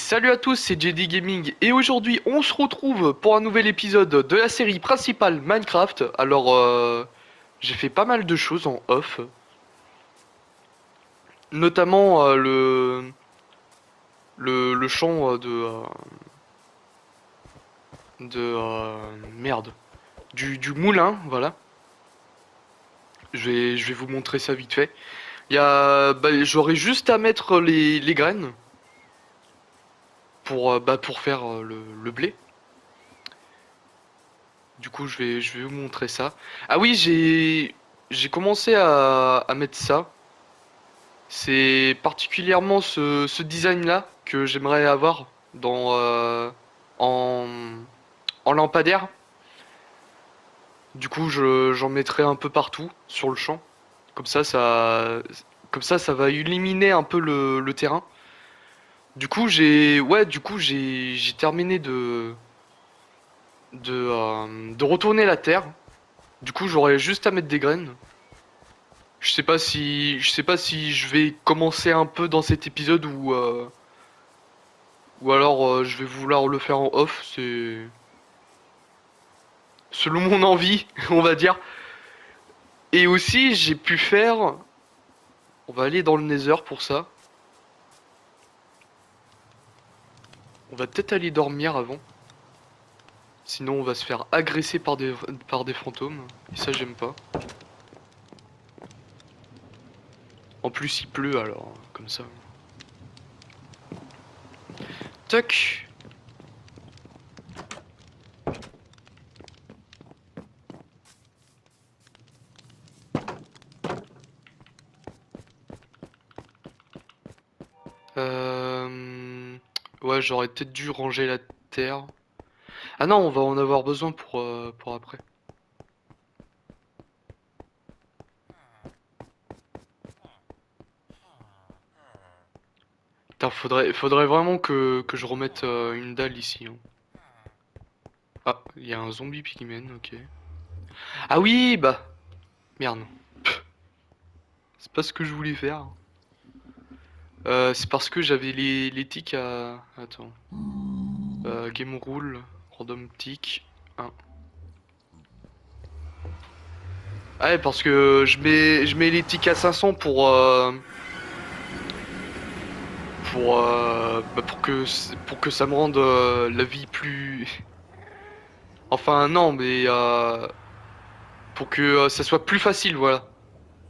Salut à tous, c'est JD Gaming et aujourd'hui on se retrouve pour un nouvel épisode de la série principale Minecraft. Alors j'ai fait pas mal de choses en off, notamment le champ merde du moulin, voilà. Je vais vous montrer ça vite fait. J'aurais juste à mettre les graines pour faire le blé. Du coup, je vais vous montrer ça. Ah oui, j'ai commencé à mettre ça. C'est particulièrement ce design-là que j'aimerais avoir en, en lampadaire. Du coup, j'en mettrai un peu partout sur le champ. Comme ça, ça va illuminer un peu le terrain. Du coup, j'ai terminé de retourner la terre. Du coup, j'aurais juste à mettre des graines. Je sais pas si je vais commencer un peu dans cet épisode ou alors je vais vouloir le faire en off. C'est selon mon envie, on va dire. Et aussi, j'ai pu faire. On va aller dans le Nether pour ça. On va peut-être aller dormir avant. Sinon, on va se faire agresser par des fantômes. Et ça, j'aime pas. En plus, il pleut alors, comme ça. Tac. Euh... Ouais, j'aurais peut-être dû ranger la terre. Ah non, on va en avoir besoin pour après. Putain, faudrait vraiment que je remette une dalle ici, hein. Ah, il y a un zombie pigman, ok. Ah oui, bah, merde. C'est pas ce que je voulais faire. C'est parce que j'avais les tics à... Attends. Game rule, random tick, 1. Ah ouais, parce que je mets les tics à 500 pour que ça me rende la vie plus... Enfin, non, mais pour que ça soit plus facile, voilà.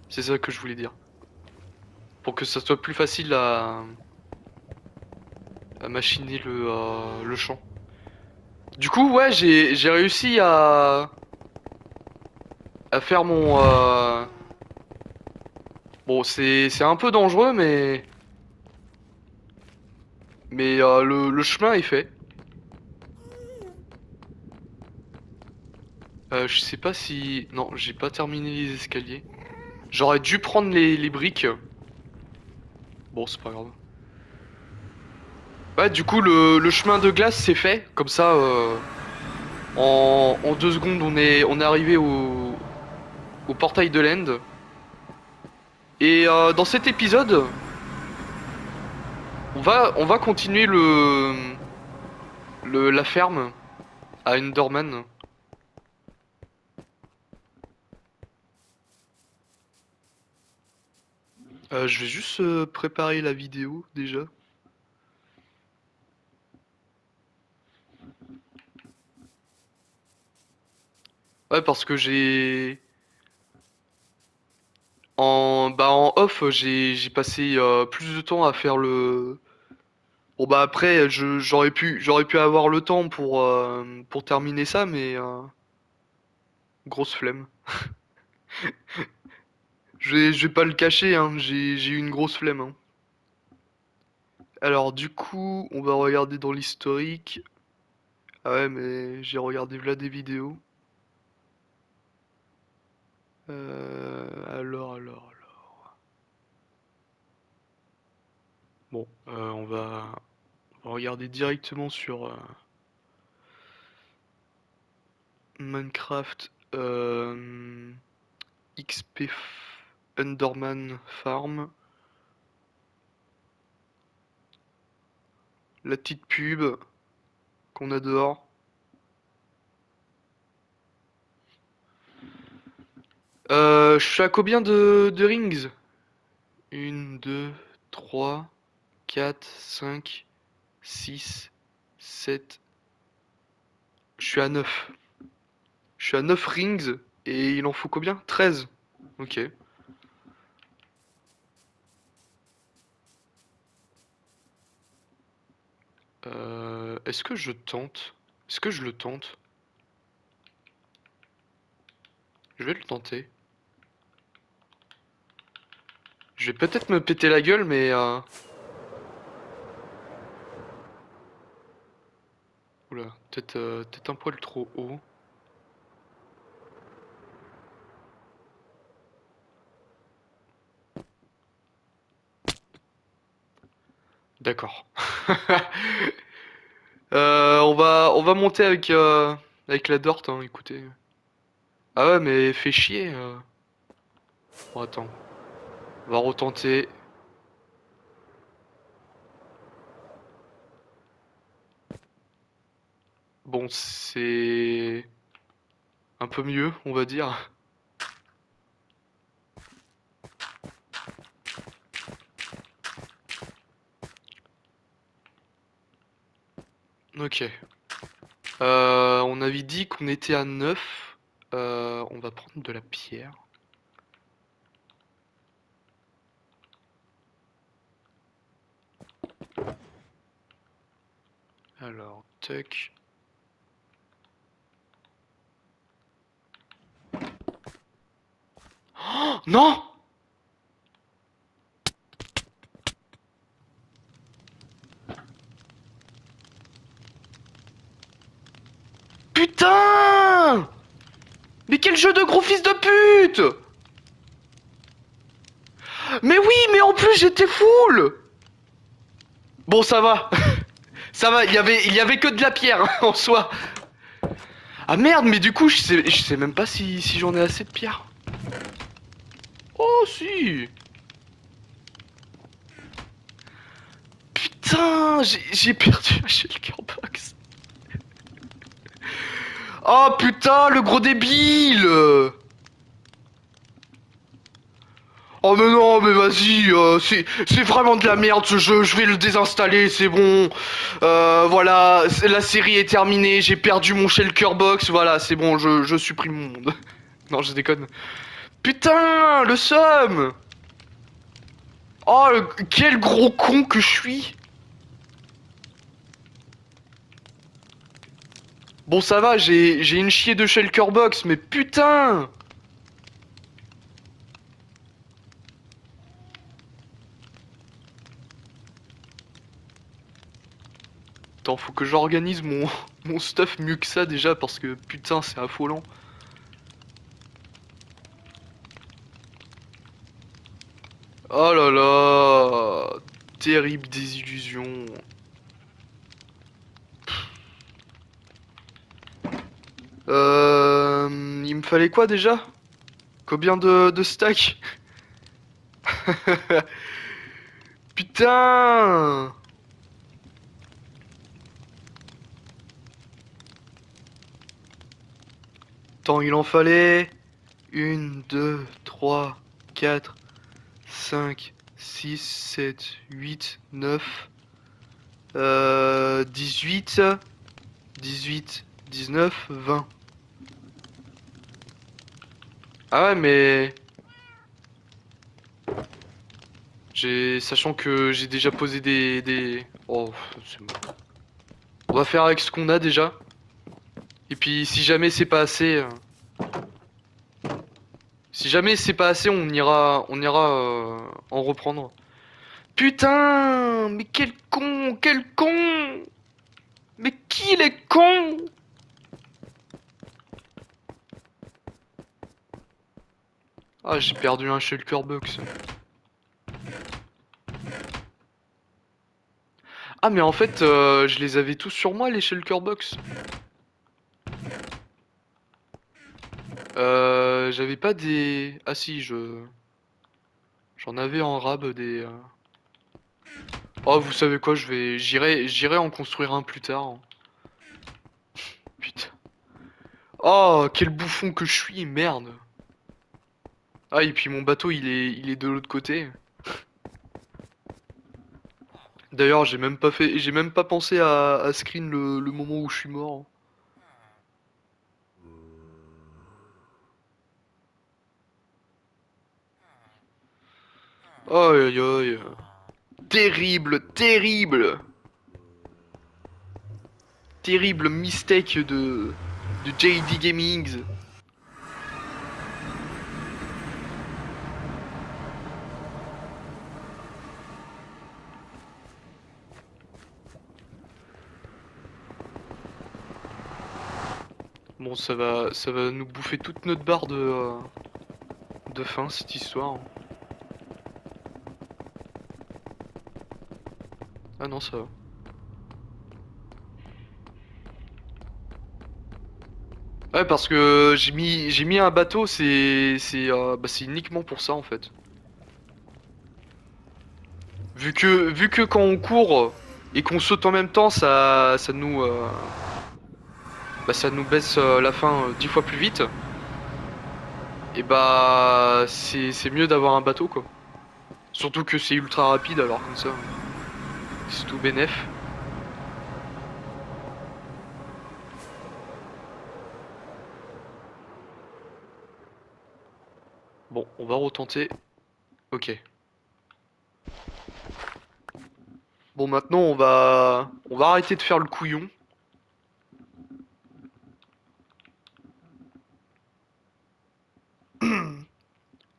C'est ça que je voulais dire. Pour que ça soit plus facile à machiner le champ. Du coup, ouais, j'ai réussi à faire mon... Bon, c'est un peu dangereux, mais le chemin est fait. Je sais pas si... Non, j'ai pas terminé les escaliers. J'aurais dû prendre les briques. Bon, c'est pas grave. Ouais, du coup, le chemin de glace, c'est fait. Comme ça, en 2 secondes, on est arrivé au portail de l'End. Et dans cet épisode, on va continuer la ferme à Enderman. Je vais juste préparer la vidéo déjà. Ouais, parce que en off, j'ai passé plus de temps à faire le... Bon bah après, j'aurais pu avoir le temps pour terminer ça, mais grosse flemme. Je vais pas le cacher, hein, j'ai eu une grosse flemme, hein. Alors du coup, on va regarder dans l'historique. Ah ouais, mais j'ai regardé là des vidéos. Alors. Bon, on va regarder directement sur Minecraft XP Enderman Farm. la petite pub qu'on adore. Je suis à combien de rings? 1, 2, 3, 4, 5, 6, 7. Je suis à 9. Je suis à 9 rings et il en faut combien? 13. Ok. Est-ce que je tente? Est-ce que je le tente? Je vais le tenter. Je vais peut-être me péter la gueule, mais oula, peut-être un poil trop haut. D'accord. On va monter avec la Dort, hein, écoutez. Ah ouais, mais fait chier. Bon, attends. On va retenter. Bon, c'est un peu mieux, on va dire. Ok. On avait dit qu'on était à 9. On va prendre de la pierre. Alors, tac. Oh, non! Putain! Mais quel jeu de gros fils de pute! Mais oui, mais en plus j'étais full! Bon, ça va. Ça va, il y avait que de la pierre hein, en soi. Ah merde, mais du coup, je sais même pas si j'en ai assez de pierre. Oh, si! Putain, j'ai perdu la shulker box. Oh putain, le gros débile! Oh mais non, mais vas-y, c'est vraiment de la merde ce jeu, je vais le désinstaller, c'est bon. Voilà, la série est terminée, j'ai perdu mon shulker box, voilà, c'est bon, je supprime mon monde. Non, je déconne. Putain, le seum! Oh, quel gros con que je suis! Bon, ça va, j'ai une chier de shulker box, mais putain! Attends, faut que j'organise mon stuff mieux que ça déjà, parce que putain, c'est affolant. Oh là là! Terrible désillusion. Il me fallait quoi déjà? Combien de stacks? Putain! Attends, il en fallait 1, 2, 3, 4, 5, 6, 7, 8, 9, 18, 18, 19, 20. Ah ouais, mais sachant que j'ai déjà posé Oh, c'est bon. On va faire avec ce qu'on a déjà. Et puis si jamais c'est pas assez, on ira en reprendre. Putain, mais quel con, quel con! Mais qui il est con! Ah, j'ai perdu un shulker box. Ah, mais en fait, je les avais tous sur moi, les shulker box. J'avais pas des... Ah si, j'en avais en rab des... Oh, vous savez quoi, j'irai en construire un plus tard. Putain. Oh, quel bouffon que je suis, merde. Ah, et puis mon bateau, il est de l'autre côté. D'ailleurs, j'ai même pas pensé à screen le moment où je suis mort. Aïe aïe aïe. Terrible, terrible, terrible mistake de JD Gaming. Bon, ça va nous bouffer toute notre barre de faim, cette histoire. Ah non, ça va. Ouais, parce que j'ai mis un bateau, c'est uniquement pour ça en fait. Vu que quand on court et qu'on saute en même temps, ça nous baisse la faim 10 fois plus vite. Et bah, c'est mieux d'avoir un bateau quoi. Surtout que c'est ultra rapide alors comme ça. C'est tout bénef. Bon, on va retenter. Ok. Bon, maintenant on va arrêter de faire le couillon.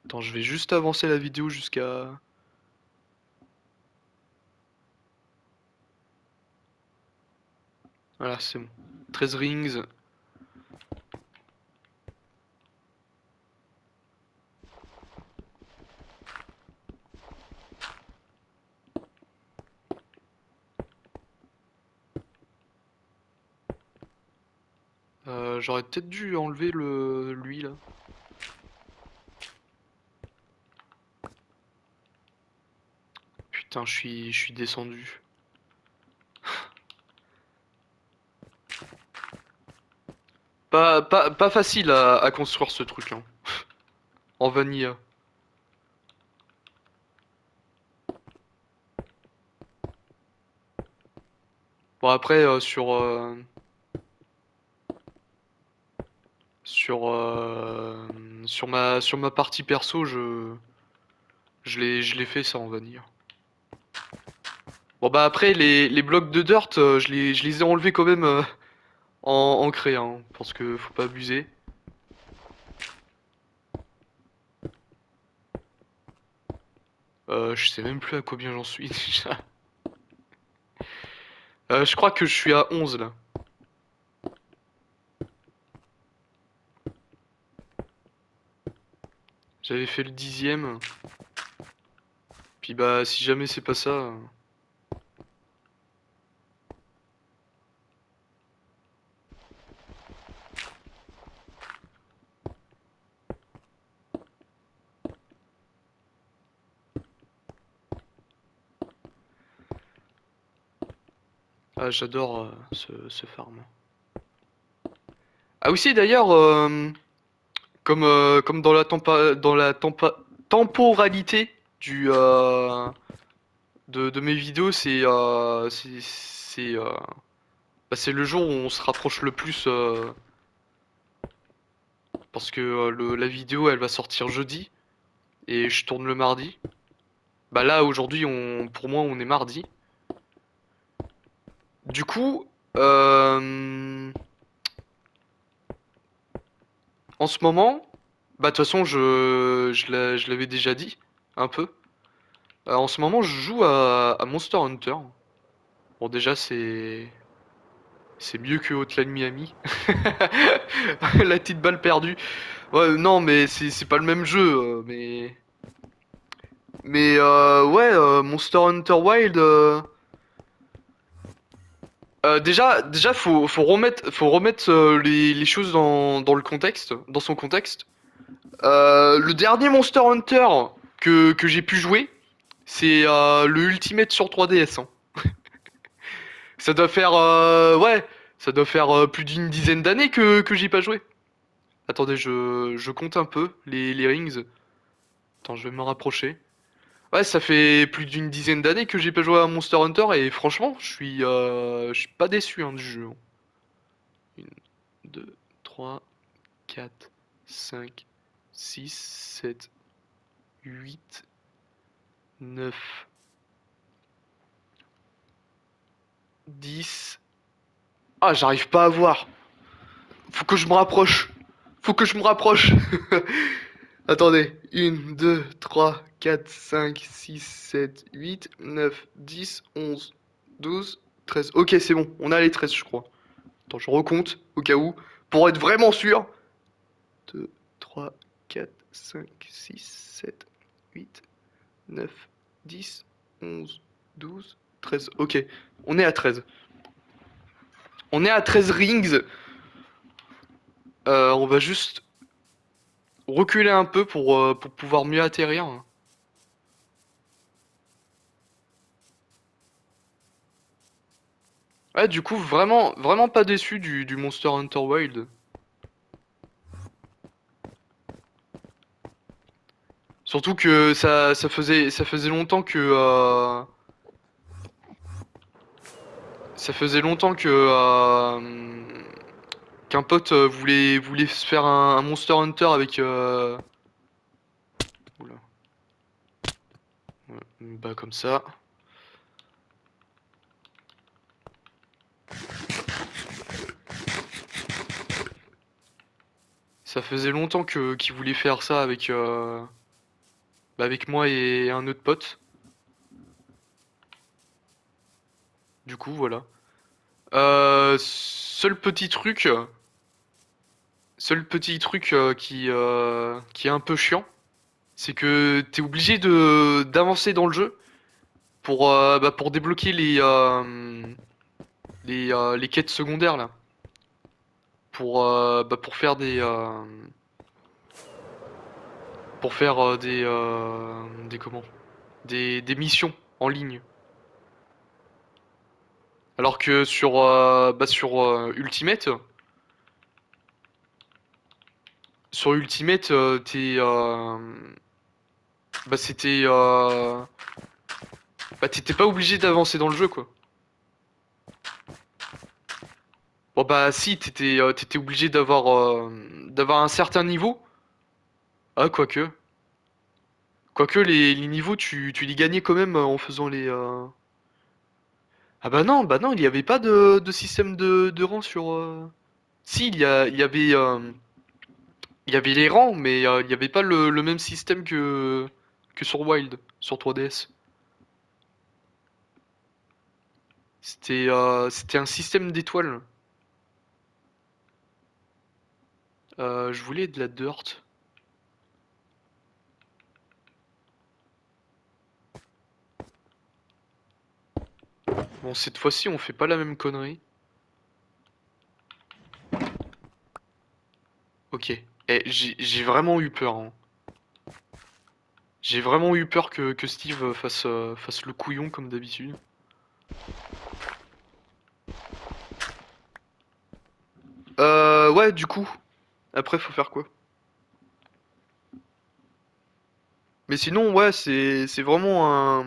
Attends, je vais juste avancer la vidéo jusqu'à... Voilà, c'est bon. 13 rings. J'aurais peut-être dû enlever lui là. Putain, je suis descendu. Pas facile à construire ce truc, hein. En vanilla. Bon après sur ma partie perso, je l'ai fait ça en vanilla. Bon bah après les blocs de dirt, je les ai enlevés quand même en créa, hein, parce que faut pas abuser. Je sais même plus à combien j'en suis déjà. Je crois que je suis à 11 là. J'avais fait le 10e. Puis bah si jamais c'est pas ça... Ah j'adore ce farm. Ah aussi d'ailleurs, comme dans dans la temporalité de mes vidéos, c'est le jour où on se rapproche le plus parce que la vidéo elle va sortir jeudi et je tourne le mardi. Bah là aujourd'hui pour moi on est mardi. Du coup, en ce moment, bah de toute façon je l'avais déjà dit un peu. En ce moment je joue à Monster Hunter. Bon déjà c'est mieux que Hotline Miami. La petite balle perdue. Ouais non mais c'est pas le même jeu ouais Monster Hunter Wild déjà faut remettre les choses dans le contexte, dans son contexte. Le dernier Monster Hunter que j'ai pu jouer, C'est le Ultimate sur 3DS, hein. Ça doit faire, ouais, ça doit faire plus d'une dizaine d'années que j'y ai pas joué. Attendez, je compte un peu les rings. Attends, je vais me rapprocher. Ouais, ça fait plus d'une dizaine d'années que j'ai pas joué à Monster Hunter et franchement, je suis pas déçu hein, du jeu. 1, 2, 3, 4, 5, 6, 7, 8, 9, 10. Ah, j'arrive pas à voir. Faut que je me rapproche. Faut que je me rapproche. Attendez. 1, 2, 3, 4, 5, 6, 7, 8, 9, 10, 11, 12, 13. Ok, c'est bon. On a les 13, je crois. Attends, je recompte au cas où. Pour être vraiment sûr. 2, 3, 4, 5, 6, 7, 8, 9, 10, 11, 12, 13. Ok, on est à 13. On est à 13 rings. On va juste reculer un peu pour pouvoir mieux atterrir. Ouais, du coup, vraiment pas déçu du Monster Hunter Wild. Surtout que ça faisait longtemps que ça faisait longtemps que qu'un pote voulait se faire un Monster Hunter avec oula, ouais, bah comme ça. Ça faisait longtemps que qu'il voulait faire ça avec bah, avec moi et un autre pote. Du coup, voilà. Seul petit truc qui est un peu chiant, c'est que t'es obligé de d'avancer dans le jeu pour débloquer les quêtes secondaires là, pour faire des comment, des missions en ligne. Alors que sur Ultimate, bah c'était bah t'étais pas obligé d'avancer dans le jeu quoi. Bon bah si, t'étais obligé d'avoir un certain niveau. Ah quoique. Quoique les niveaux tu les gagnais quand même en faisant ah bah non, il y avait pas de système de rang sur Si, il y avait les rangs, mais il y avait pas le même système que sur Wild, sur 3DS. C'était un système d'étoiles. Je voulais de la dirt. Bon, cette fois-ci, on fait pas la même connerie. Ok. Eh, j'ai vraiment eu peur, hein. J'ai vraiment eu peur que Steve fasse le couillon comme d'habitude. Ouais, du coup. Après, faut faire quoi? Mais sinon, ouais, c'est vraiment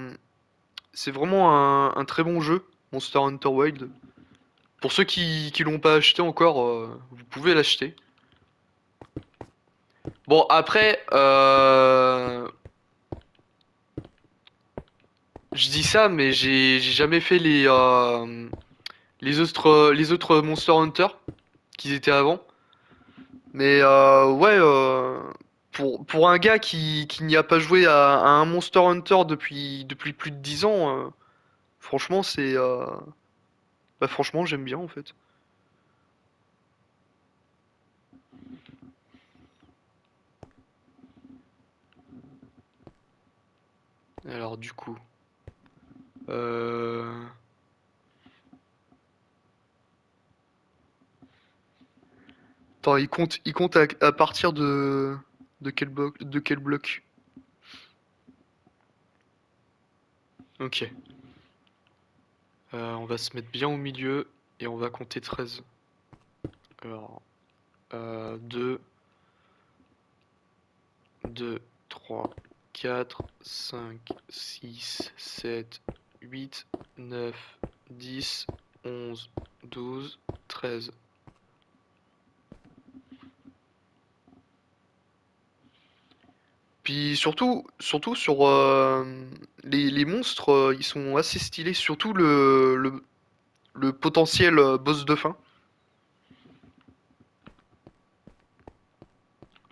un très bon jeu, Monster Hunter Wild. Pour ceux qui l'ont pas acheté encore, vous pouvez l'acheter. Bon, après, je dis ça, mais j'ai jamais fait les autres Monster Hunter qu'ils étaient avant. Mais ouais, pour un gars qui n'y a pas joué à un Monster Hunter depuis plus de 10 ans, franchement, bah, franchement, j'aime bien en fait. Alors, du coup, euh... attends, il compte à partir de quel bloc? Ok. On va se mettre bien au milieu et on va compter 13. Alors, 2, 2, 3, 4, 5, 6, 7, 8, 9, 10, 11, 12, 13. Puis surtout sur les monstres, ils sont assez stylés. Surtout le potentiel boss de fin.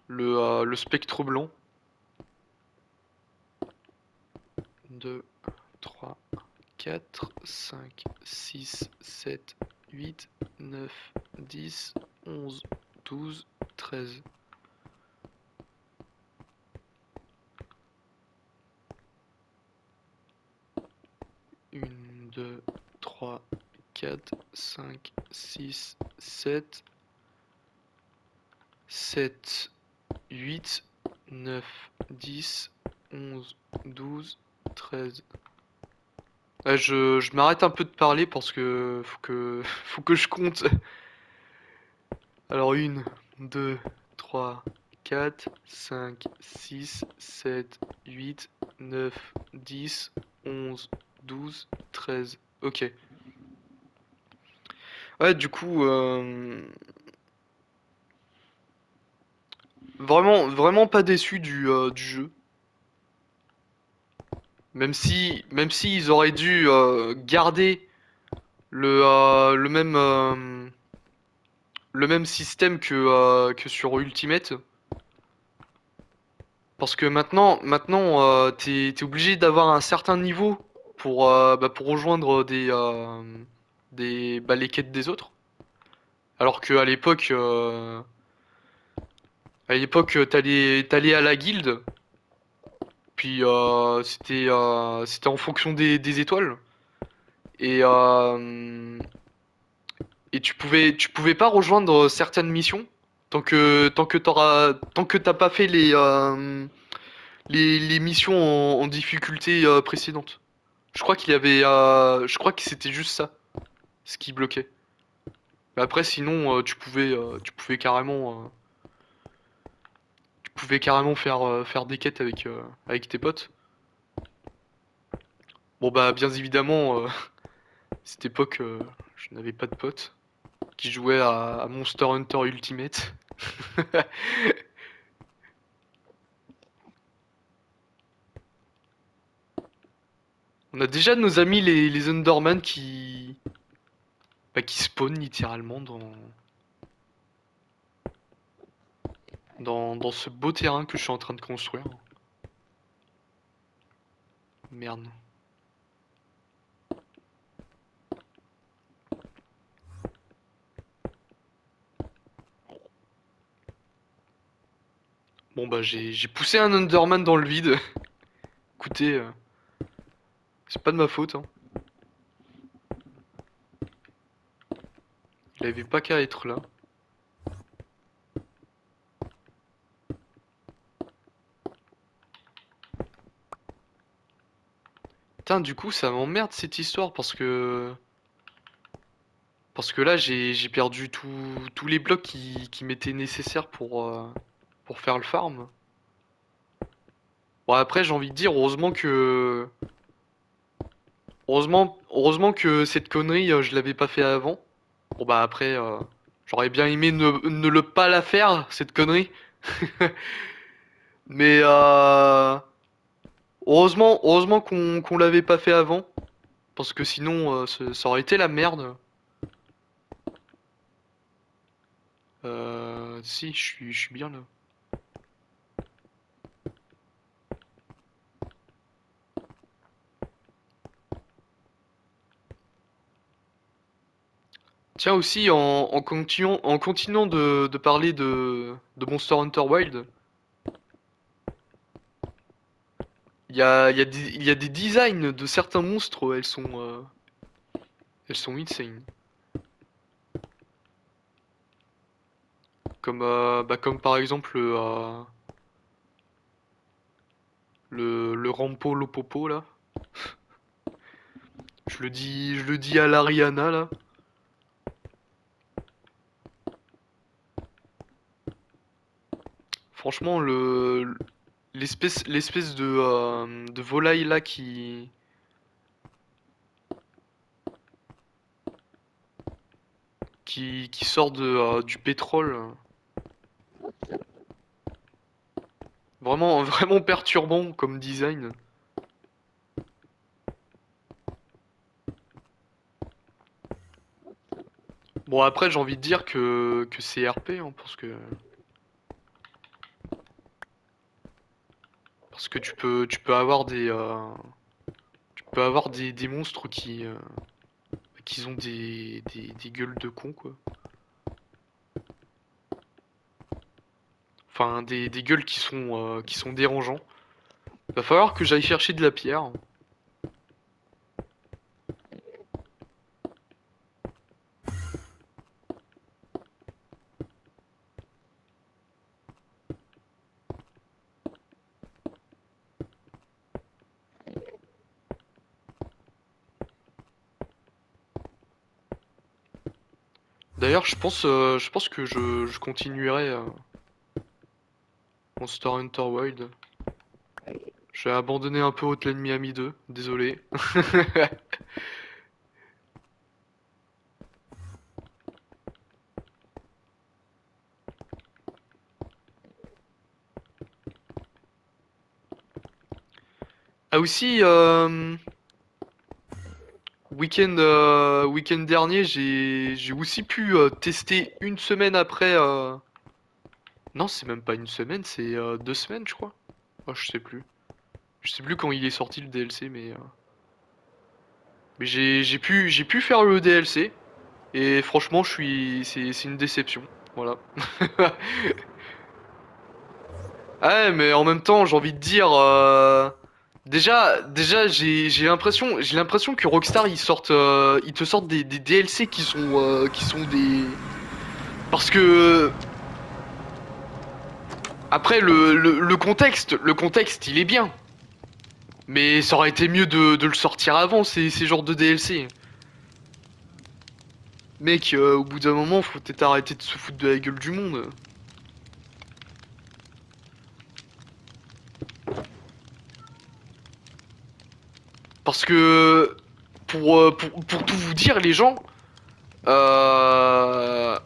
Le spectre blanc. 2, 3, 4, 5, 6, 7, 8, 9, 10, 11, 12, 13. Une, 2, 3, 4, 5, 6, 7, 7, 8, 9, 10, 11, 12, 13. Je m'arrête un peu de parler parce que faut que je compte. Alors une, 2, 3, 4, 5, 6, 7, 8, 9, 10, 11, 12, 13. Ok. Ouais, du coup, vraiment pas déçu du jeu. Même si ils auraient dû garder le même système que sur Ultimate. Parce que maintenant t'es obligé d'avoir un certain niveau pour rejoindre les quêtes des autres. Alors qu'à l'époque, t'allais à la guilde, puis c'était en fonction des étoiles. Et, euh, et tu pouvais pas rejoindre certaines missions tant que t'as pas fait les missions en difficulté précédente. Je crois que c'était juste ça, ce qui bloquait. Mais après, sinon, tu pouvais carrément faire des quêtes avec tes potes. Bon bah, bien évidemment, cette époque, je n'avais pas de potes qui jouaient à Monster Hunter Ultimate. On a déjà nos amis les Underman qui spawnent littéralement dans ce beau terrain que je suis en train de construire. Merde. Bon bah j'ai poussé un Underman dans le vide. Écoutez, c'est pas de ma faute, hein. Il avait pas qu'à être là. Putain, du coup, ça m'emmerde cette histoire parce que là, j'ai perdu tous les blocs qui m'étaient nécessaires pour faire le farm. Bon, après, j'ai envie de dire, heureusement que cette connerie, je l'avais pas fait avant. Bon, bah, après, j'aurais bien aimé ne le pas la faire, cette connerie. Mais, heureusement qu'on l'avait pas fait avant. Parce que sinon, ça aurait été la merde. Si, je suis bien là. Tiens aussi, en continuant de parler de Monster Hunter Wild, il y a des designs de certains monstres, elles sont insane. Comme par exemple le Rampo Lopopo là. Je le dis à l'Ariana là. Franchement, l'espèce de volaille là qui sort du pétrole. Vraiment, vraiment perturbant comme design. Bon après j'ai envie de dire que c'est RP hein, parce que tu peux avoir des monstres qui ont des gueules de cons quoi. Enfin des gueules qui sont dérangeants. Va falloir que j'aille chercher de la pierre. D'ailleurs je pense que je continuerai Monster Hunter Wild. Je vais abandonner un peu Hotline Miami 2, désolé. Ah aussi, week-end dernier, j'ai aussi pu tester une semaine après. Non, c'est même pas une semaine, c'est 2 semaines, je crois. Oh, je sais plus. Je sais plus quand il est sorti le DLC, mais j'ai pu faire le DLC et franchement, c'est une déception. Voilà. Ouais, mais en même temps, j'ai envie de dire, déjà, j'ai l'impression que Rockstar ils te sortent des DLC qui sont des, parce que après le contexte, il est bien, mais ça aurait été mieux de le sortir avant ces genres de DLC. Mec, au bout d'un moment, faut peut-être arrêter de se foutre de la gueule du monde. Parce que pour tout vous dire, les gens, euh,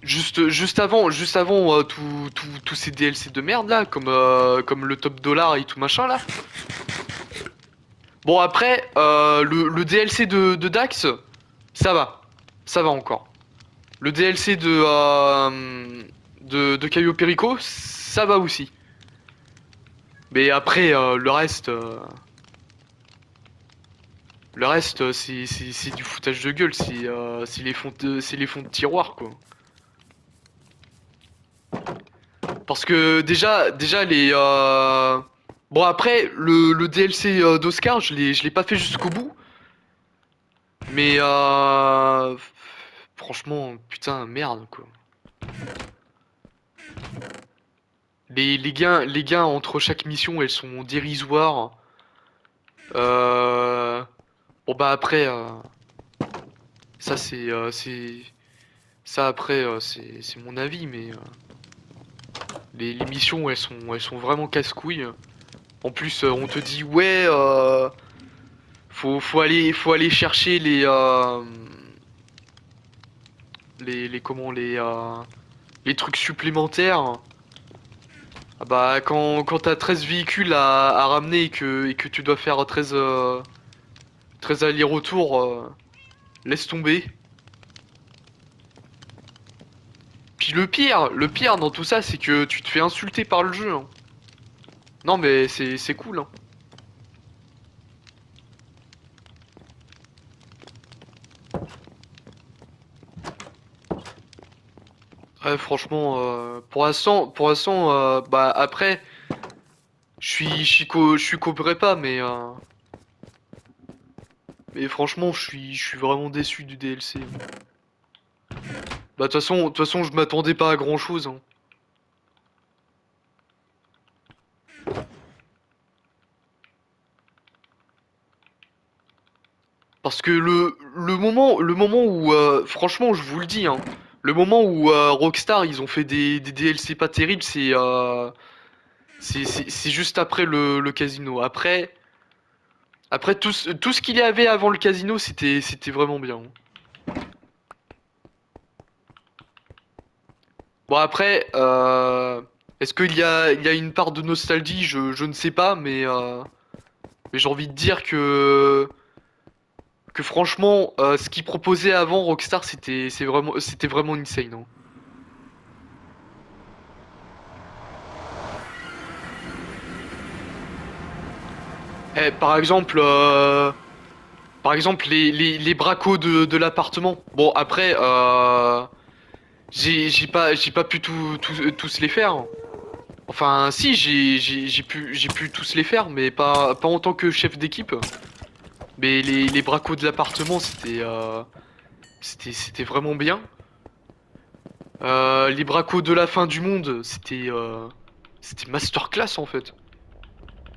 juste avant tous ces DLC de merde là, comme le top dollar et tout machin là. Bon après, le DLC de Dax, ça va, ça va encore. Le DLC de Caio Perico, ça va aussi. Mais après, le reste, c'est du foutage de gueule, c'est les fonds de tiroir quoi. Parce que déjà bon après le DLC d'Oscar, je l'ai pas fait jusqu'au bout, mais franchement putain merde quoi. Les gains entre chaque mission, elles sont dérisoires. Euh, bon bah après ça c'est ça après c'est mon avis, mais les missions elles sont vraiment casse-couilles. En plus on te dit ouais faut aller chercher les comment les trucs supplémentaires. Ah bah quand t'as 13 véhicules à ramener et que tu dois faire 13 allers-retours, laisse tomber. Puis le pire dans tout ça, c'est que tu te fais insulter par le jeu, hein. Non mais c'est cool, hein. Ouais, franchement, pour l'instant, bah après, je suis coopéré pas, mais franchement, je suis vraiment déçu du DLC. Bah de toute façon, je m'attendais pas à grand chose, hein. Parce que le moment où, franchement, je vous le dis, hein, le moment où Rockstar ils ont fait des DLC pas terribles, c'est juste après le casino. Après tout ce qu'il y avait avant le casino, c'était vraiment bien. Bon après, est-ce qu'il y a une part de nostalgie? Je ne sais pas, mais j'ai envie de dire que franchement, ce qu'ils proposaient avant Rockstar, c'était vraiment insane, hein. Par exemple, les bracos de l'appartement. Bon, après, j'ai pas pu tous les faire. Enfin, si, j'ai pu tous les faire, mais pas en tant que chef d'équipe. Mais les bracos de l'appartement, c'était vraiment bien. Les bracos de la fin du monde, c'était masterclass en fait.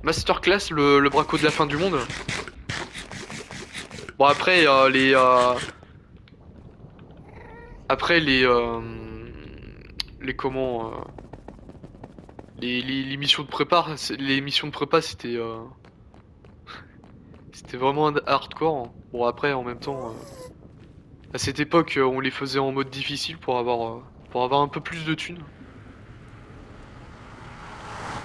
Masterclass, le braco de la fin du monde. Bon, après les comment, les missions de prépa, c'était vraiment hardcore, hein. Bon, après, en même temps, à cette époque, on les faisait en mode difficile pour avoir un peu plus de thunes.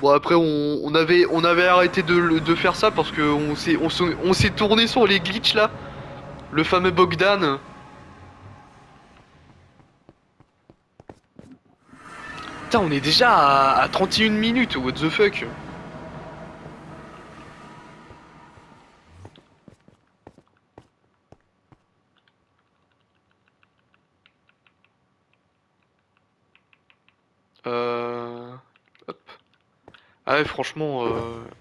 Bon, après, on avait arrêté de faire ça parce que on s'est tourné sur les glitches là. Le fameux Bogdan. Putain, on est déjà à 31 minutes, what the fuck. Euh... Hop. Ah ouais, franchement,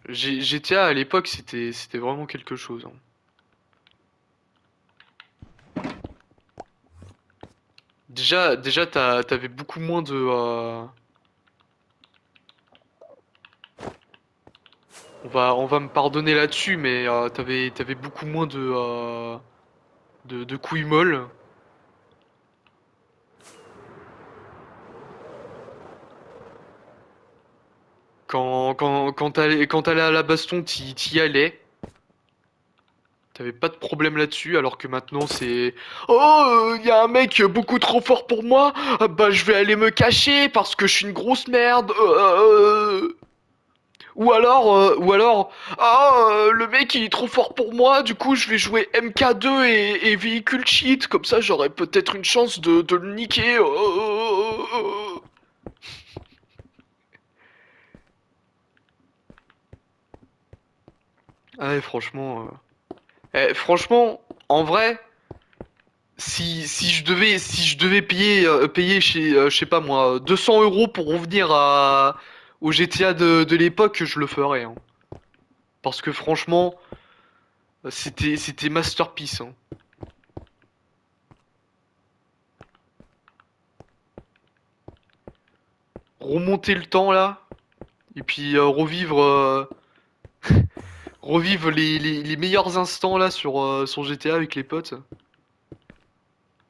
GTA à l'époque, c'était vraiment quelque chose, hein. Déjà, t'avais beaucoup moins de. On va me pardonner là-dessus, mais t'avais beaucoup moins de couilles molles. Quand t'allais à la baston, t'y allais. T'avais pas de problème là-dessus, alors que maintenant c'est oh, y a un mec beaucoup trop fort pour moi, bah je vais aller me cacher parce que je suis une grosse merde. Ou alors, le mec il est trop fort pour moi, du coup je vais jouer MK2 et véhicule cheat, comme ça j'aurai peut-être une chance de le niquer. Ah ouais, franchement, franchement, en vrai. Si je devais payer chez, je sais pas moi, 200 euros pour revenir au GTA de l'époque, je le ferais, hein. Parce que franchement, c'était masterpiece, hein. Remonter le temps là, et puis revivre les meilleurs instants là sur GTA avec les potes.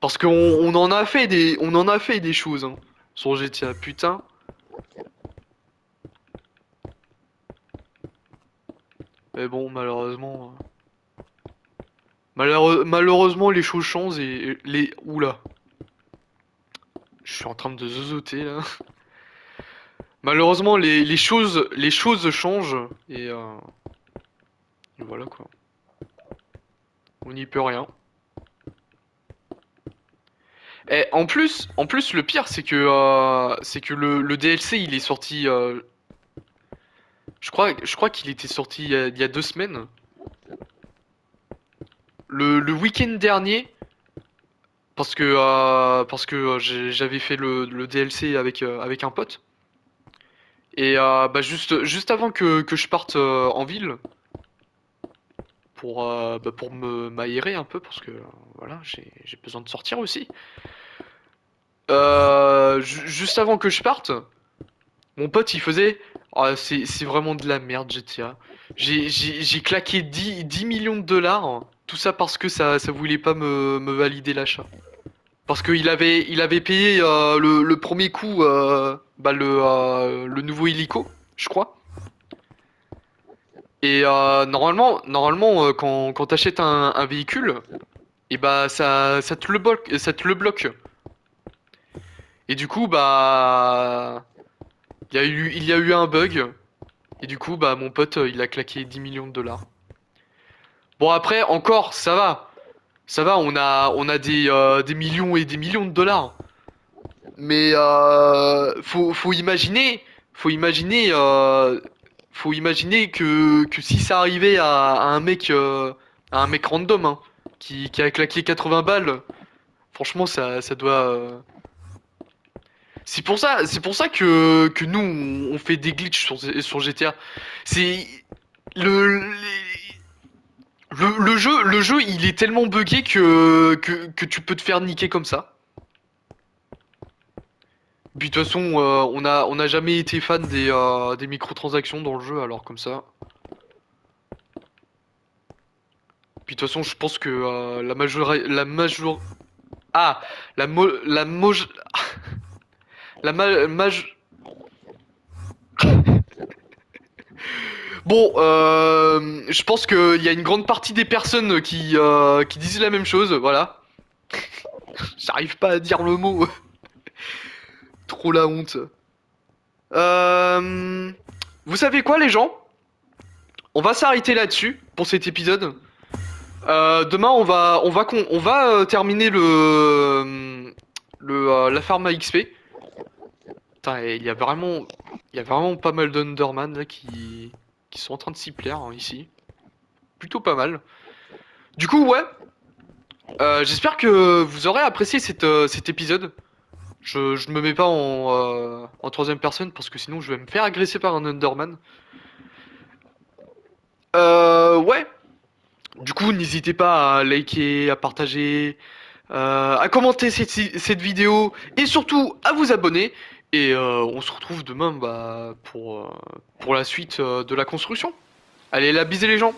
Parce qu'on on en a fait des choses, hein, sur GTA, putain. Mais bon, malheureusement, les choses changent et les. Oula, je suis en train de zozoter là. Malheureusement, les choses changent et voilà quoi. On n'y peut rien. Et en plus, le pire, c'est que le DLC, il est sorti. Je crois qu'il était sorti il y a 2 semaines. Le week-end dernier, parce que j'avais fait le DLC avec un pote. Et bah juste avant que je parte en ville pour me m'aérer un peu parce que voilà, j'ai besoin de sortir aussi. Juste avant que je parte, mon pote il faisait ah, c'est vraiment de la merde GTA. J'ai claqué 10 millions de dollars tout ça parce que ça voulait pas me valider l'achat. Parce il avait payé le premier coup, bah, le nouveau hélico, je crois. Et normalement, quand t'achètes un véhicule, et bah ça te le bloque, ça te le bloque. Et du coup, bah, il y a eu un bug. Et du coup, bah, mon pote, il a claqué 10 millions de dollars. Bon, après, encore, ça va. Ça va, on a des millions et des millions de dollars. Mais faut imaginer, faut imaginer que si ça arrivait à un mec random, hein, qui a claqué 80 balles, franchement, ça doit. C'est pour ça que nous, on fait des glitches sur GTA. C'est le, le jeu, il est tellement buggé que tu peux te faire niquer comme ça. Puis de toute façon, on a jamais été fan des microtransactions dans le jeu, alors comme ça. Puis de toute façon, je pense que ah, la mo, la moj, la ma, maj- Bon, je pense qu'il y a une grande partie des personnes qui disent la même chose, voilà. J'arrive pas à dire le mot. Trop la honte. Euh, Vous savez quoi, les gens? On va s'arrêter là-dessus pour cet épisode. Demain, on va terminer la farm à XP. Putain, il y a vraiment pas mal d'Underman là qui sont en train de s'y plaire hein, ici. Plutôt pas mal. Du coup, ouais. J'espère que vous aurez apprécié cet épisode. Je ne me mets pas en troisième personne parce que sinon je vais me faire agresser par un Underman. Ouais. Du coup, n'hésitez pas à liker, à partager, à commenter cette vidéo et surtout à vous abonner. Et on se retrouve demain bah, pour la suite de la construction. Allez, la bise les gens!